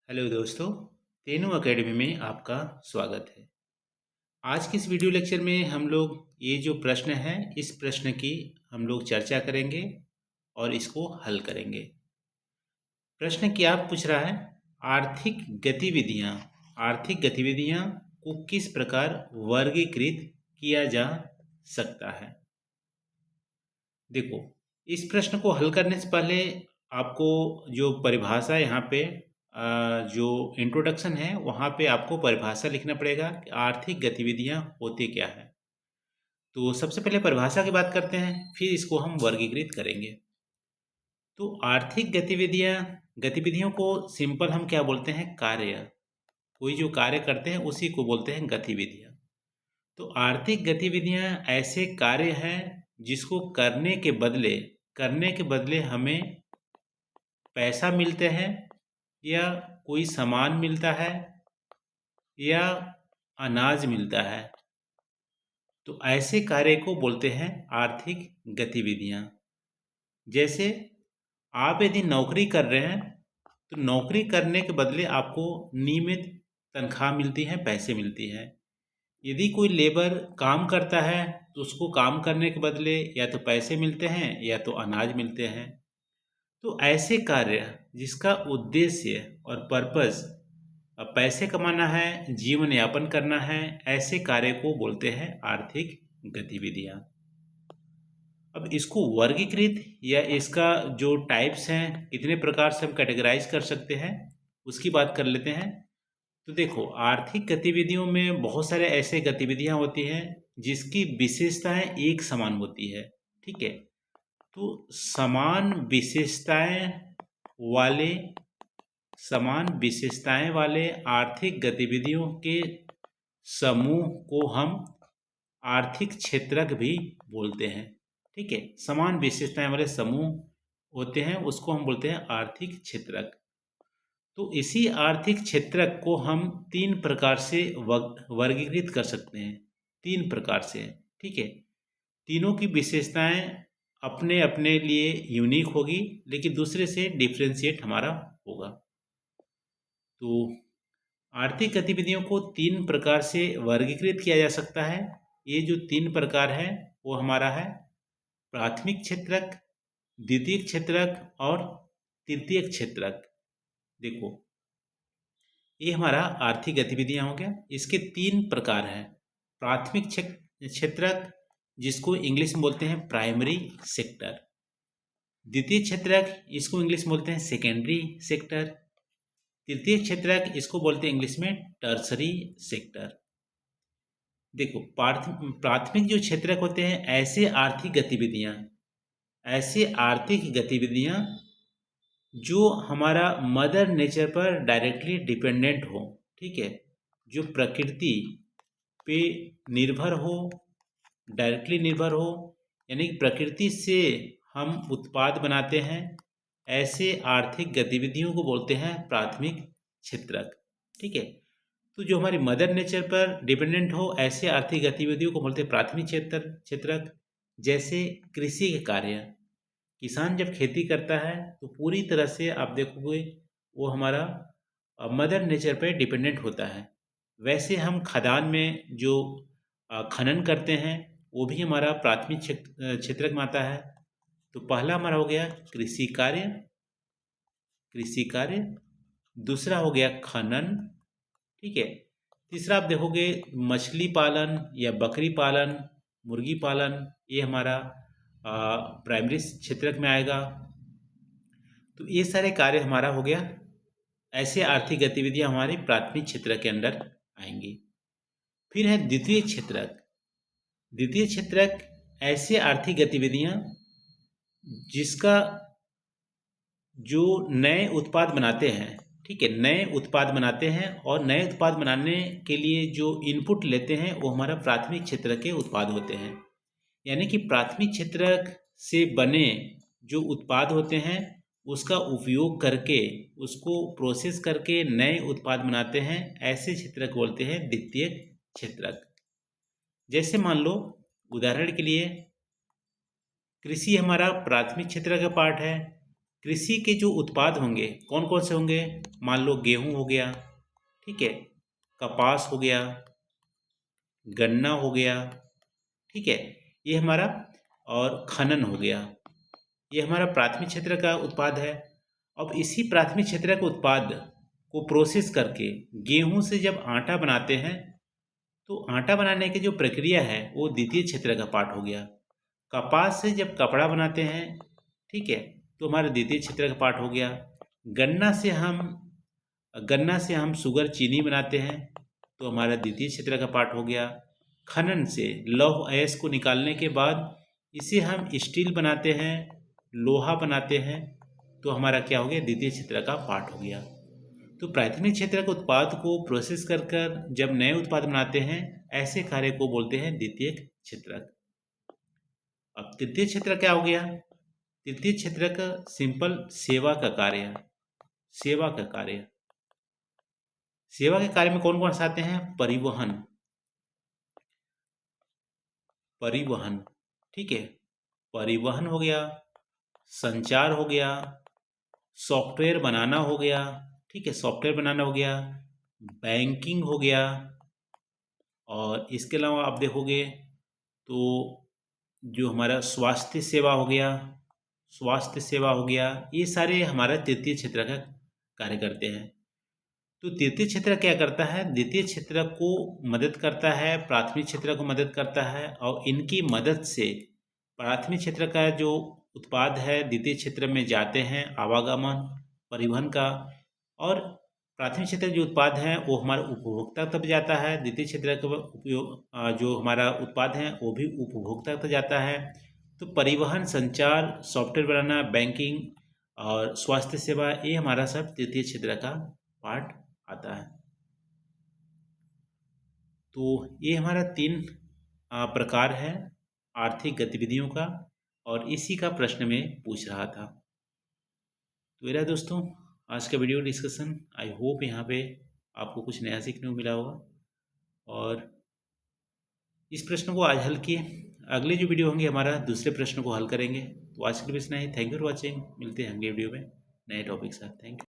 Hello दोस्तों, तेनू academy में आपका स्वागत है। आज के इस वीडियो लेक्चर में हम लोग ये जो प्रश्न है इस प्रश्न की हम लोग चर्चा करेंगे और इसको हल करेंगे। प्रश्न क्या पूछ रहा है? आर्थिक गतिविधियां को किस प्रकार वर्गीकृत किया जा सकता है? देखो, इस प्रश्न को हल करने से पहले आपको जो परिभाषा यहाँ पे जो इंट्रोडक्शन है वहाँ पे आपको परिभाषा लिखना पड़ेगा कि आर्थिक गतिविधियाँ होती क्या है। तो सबसे पहले परिभाषा की बात करते हैं, फिर इसको हम वर्गीकृत करेंगे। तो आर्थिक गतिविधियों को सिंपल हम क्या बोलते हैं? कार्य। कोई जो कार्य करते हैं उसी को बोलते हैं गतिविधियाँ। तो आर्थिक गतिविधियाँ ऐसे कार्य हैं जिसको करने के बदले हमें पैसा मिलते हैं या कोई सामान मिलता है या अनाज मिलता है। तो ऐसे कार्य को बोलते हैं आर्थिक गतिविधियाँ। जैसे आप यदि नौकरी कर रहे हैं तो नौकरी करने के बदले आपको नियमित तनख्वाह मिलती है, पैसे मिलती है। यदि कोई लेबर काम करता है तो उसको काम करने के बदले या तो पैसे मिलते हैं या तो अनाज मिलते हैं। तो ऐसे कार्य जिसका उद्देश्य और पर्पस पैसे कमाना है, जीवन यापन करना है, ऐसे कार्य को बोलते हैं आर्थिक गतिविधियाँ। अब इसको वर्गीकृत या इसका जो टाइप्स हैं, कितने प्रकार से हम कैटेगराइज कर सकते हैं, उसकी बात कर लेते हैं। तो देखो, आर्थिक गतिविधियों में बहुत सारे ऐसे गतिविधियां होती हैं जिसकी विशेषताएं एक समान होती है। ठीक है, तो वाले समान विशेषताएं वाले आर्थिक गतिविधियों के समूह को हम आर्थिक क्षेत्रक भी बोलते हैं। ठीक है, समान विशेषताएं वाले समूह होते हैं उसको हम बोलते हैं आर्थिक क्षेत्रक। तो इसी आर्थिक क्षेत्रक को हम तीन प्रकार से वर्गीकृत कर सकते हैं। तीन प्रकार से, ठीक है। तीनों की विशेषताएं अपने अपने लिए यूनिक होगी लेकिन दूसरे से डिफ्रेंशिएट हमारा होगा। तो आर्थिक गतिविधियों को तीन प्रकार से वर्गीकृत किया जा सकता है। ये जो तीन प्रकार है वो हमारा है प्राथमिक क्षेत्रक, द्वितीयक क्षेत्रक और तृतीयक क्षेत्रक। देखो, ये हमारा आर्थिक गतिविधियां हो गया। इसके तीन प्रकार हैं। प्राथमिक क्षेत्रक जिसको इंग्लिश में बोलते हैं प्राइमरी सेक्टर, द्वितीय क्षेत्रक इसको इंग्लिश में बोलते हैं सेकेंडरी सेक्टर, तृतीय क्षेत्रक इसको बोलते हैं इंग्लिश में टर्सरी सेक्टर। देखो, प्राथमिक जो क्षेत्रक होते हैं ऐसे आर्थिक गतिविधियां जो हमारा मदर नेचर पर डायरेक्टली डिपेंडेंट हो। ठीक है, जो प्रकृति पे निर्भर हो, डायरेक्टली निर्भर हो, यानी कि प्रकृति से हम उत्पाद बनाते हैं, ऐसे आर्थिक गतिविधियों को बोलते हैं प्राथमिक क्षेत्रक। ठीक है, तो जो हमारी मदर नेचर पर डिपेंडेंट हो ऐसे आर्थिक गतिविधियों को बोलते हैं प्राथमिक क्षेत्रक। जैसे कृषि के कार्य, किसान जब खेती करता है तो पूरी तरह से आप देखोगे वो हमारा मदर नेचर पर डिपेंडेंट होता है। वैसे हम खदान में जो खनन करते हैं वो भी हमारा प्राथमिक क्षेत्रक में आता है। तो पहला हमारा हो गया कृषि कार्य, दूसरा हो गया खनन। ठीक है, तीसरा आप देखोगे मछली पालन या बकरी पालन, मुर्गी पालन, ये हमारा प्राइमरी क्षेत्रक में आएगा। तो ये सारे कार्य हमारा हो गया, ऐसे आर्थिक गतिविधियां हमारी प्राथमिक क्षेत्र के अंदर आएंगी। फिर है द्वितीय क्षेत्रक ऐसे आर्थिक गतिविधियां जिसका जो नए उत्पाद बनाते हैं। ठीक है, नए उत्पाद बनाते हैं और नए उत्पाद बनाने के लिए जो इनपुट लेते हैं वो हमारा प्राथमिक क्षेत्र के उत्पाद होते हैं। यानी कि प्राथमिक क्षेत्रक से बने जो उत्पाद होते हैं उसका उपयोग करके उसको प्रोसेस करके नए उत्पाद बनाते हैं, ऐसे क्षेत्रक बोलते हैं द्वितीय क्षेत्रक। जैसे मान लो उदाहरण के लिए कृषि हमारा प्राथमिक क्षेत्र का पार्ट है। कृषि के जो उत्पाद होंगे कौन कौन से होंगे, मान लो गेहूं हो गया, ठीक है, कपास हो गया, गन्ना हो गया, ठीक है, ये हमारा, और खनन हो गया, ये हमारा प्राथमिक क्षेत्र का उत्पाद है। अब इसी प्राथमिक क्षेत्र के उत्पाद को प्रोसेस करके गेहूं से जब आटा बनाते हैं तो आटा बनाने की जो प्रक्रिया है वो द्वितीय क्षेत्र का पार्ट हो गया। कपास से जब कपड़ा बनाते हैं, ठीक है, तो हमारा द्वितीय क्षेत्र का पार्ट हो गया। गन्ना से हम गन्ना से हम शुगर चीनी बनाते हैं तो हमारा द्वितीय क्षेत्र का पार्ट हो गया। खनन से लौह अयस्क को निकालने के बाद इसे हम स्टील बनाते हैं, लोहा बनाते हैं, तो हमारा क्या हो गया, द्वितीय क्षेत्र का पार्ट हो गया। तो प्राथमिक क्षेत्र के उत्पाद को प्रोसेस कर कर जब नए उत्पाद बनाते हैं, ऐसे कार्य को बोलते हैं द्वितीय क्षेत्रक। अब तृतीय क्षेत्र क्या हो गया, तृतीय क्षेत्र का सिंपल सेवा का कार्य। सेवा का कार्य, सेवा के कार्य में कौन कौन से आते हैं, परिवहन, परिवहन, ठीक है, परिवहन हो गया, संचार हो गया, सॉफ्टवेयर बनाना हो गया, ठीक है, सॉफ्टवेयर बनाना हो गया, बैंकिंग हो गया, और इसके अलावा आप देखोगे तो जो हमारा स्वास्थ्य सेवा हो गया, स्वास्थ्य सेवा हो गया, ये सारे हमारा तृतीय क्षेत्र का कार्य करते हैं। तो तृतीय क्षेत्र क्या करता है, द्वितीय क्षेत्र को मदद करता है, प्राथमिक क्षेत्र को मदद करता है, और इनकी मदद से प्राथमिक क्षेत्र का जो उत्पाद है द्वितीय क्षेत्र में जाते हैं, आवागमन, परिवहन का, और प्राथमिक क्षेत्र जो उत्पाद हैं वो हमारा उपभोक्ता तक जाता है, द्वितीय क्षेत्र का उपयोग जो हमारा उत्पाद हैं वो भी उपभोक्ता तक जाता है। तो परिवहन, संचार, सॉफ्टवेयर बनाना, बैंकिंग और स्वास्थ्य सेवा, ये हमारा सब तृतीय क्षेत्र का पार्ट आता है। तो ये हमारा 3 प्रकार है आर्थिक गतिविधियों का, और इसी का प्रश्न में पूछ रहा था। तो मेरा दोस्तों, आज का वीडियो डिस्कशन, आई होप यहाँ पे आपको कुछ नया सीखने को मिला होगा, और इस प्रश्न को आज हल किए। अगले जो वीडियो होंगे हमारा दूसरे प्रश्न को हल करेंगे। तो आज के लिए इतना ही। Thank you for watching. मिलते हैं अगले वीडियो में नए टॉपिक के साथ। Thank you.